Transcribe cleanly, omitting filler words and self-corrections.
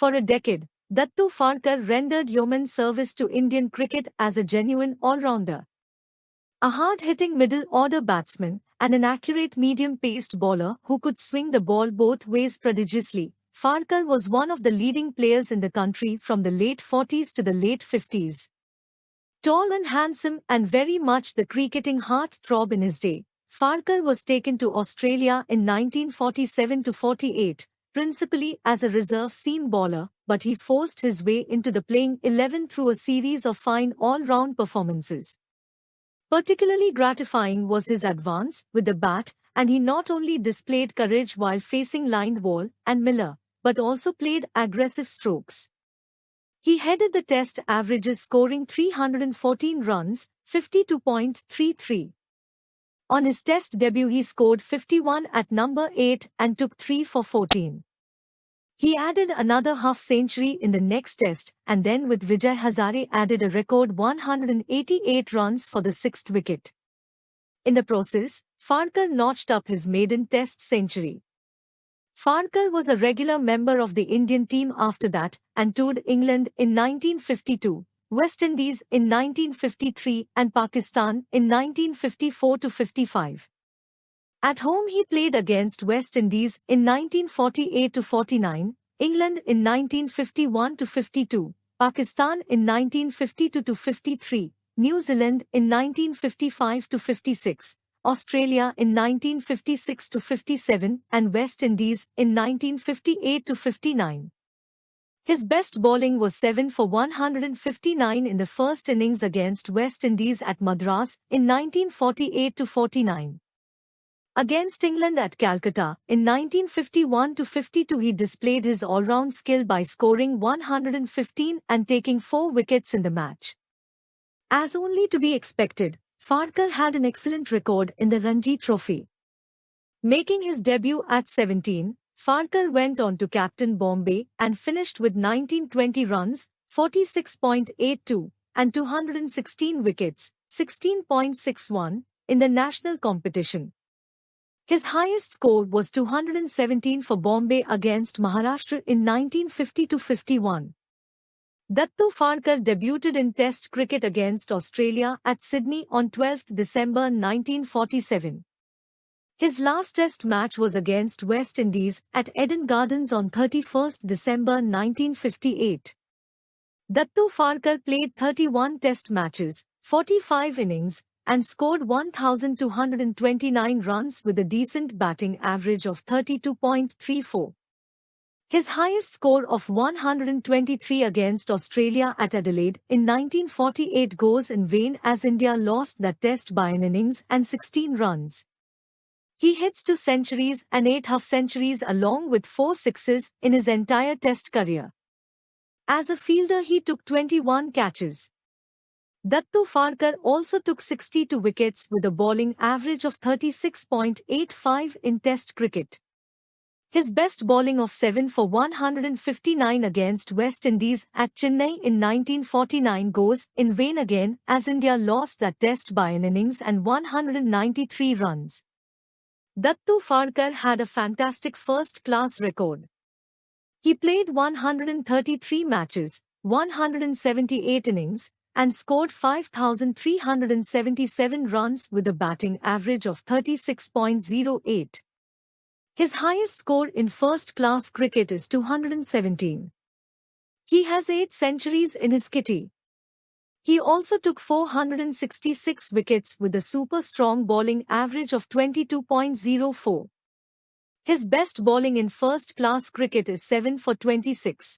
For a decade, Dattu Phadkar rendered yeoman service to Indian cricket as a genuine all-rounder. A hard-hitting middle-order batsman and an accurate medium-paced bowler who could swing the ball both ways prodigiously, Phadkar was one of the leading players in the country from the late 40s to the late 50s. Tall and handsome and very much the cricketing heartthrob in his day, Phadkar was taken to Australia in 1947-48, principally as a reserve seam bowler, but he forced his way into the playing 11 through a series of fine all-round performances. Particularly gratifying was his advance with the bat, and he not only displayed courage while facing Lindwall and Miller, but also played aggressive strokes. He headed the Test averages, scoring 314 runs, 52.33. On his Test debut he scored 51 at number 8 and took 3 for 14. He added another half-century in the next Test, and then with Vijay Hazare added a record 188 runs for the 6th wicket. In the process, Phadkar notched up his maiden Test century. Phadkar was a regular member of the Indian team after that, and toured England in 1952, West Indies in 1953 and Pakistan in 1954-55. At home he played against West Indies in 1948-49, England in 1951-52, Pakistan in 1952-53, New Zealand in 1955-56, Australia in 1956-57 and West Indies in 1958-59. His best bowling was 7 for 159 in the first innings against West Indies at Madras in 1948-49. Against England at Calcutta, in 1951-52 he displayed his all-round skill by scoring 115 and taking 4 wickets in the match. As only to be expected, Phadkar had an excellent record in the Ranji Trophy. Making his debut at 17, Phadkar went on to captain Bombay and finished with 1920 runs, 46.82, and 216 wickets, 16.61, in the national competition. His highest score was 217 for Bombay against Maharashtra in 1950-51. Dattu Phadkar debuted in Test cricket against Australia at Sydney on 12 December 1947. His last Test match was against West Indies at Eden Gardens on 31 December 1958. Dattu Phadkar played 31 Test matches, 45 innings, and scored 1,229 runs with a decent batting average of 32.34. His highest score of 123 against Australia at Adelaide in 1948 goes in vain as India lost that Test by an innings and 16 runs. He hits 2 centuries and 8 half-centuries along with 4 sixes in his entire Test career. As a fielder he took 21 catches. Dattu Phadkar also took 62 wickets with a bowling average of 36.85 in Test cricket. His best bowling of 7 for 159 against West Indies at Chennai in 1949 goes in vain again as India lost that Test by an innings and 193 runs. Dattu Phadkar had a fantastic first-class record. He played 133 matches, 178 innings, and scored 5,377 runs with a batting average of 36.08. His highest score in first-class cricket is 217. He has 8 centuries in his kitty. He also took 466 wickets with a super strong bowling average of 22.04. His best bowling in first-class cricket is 7 for 26.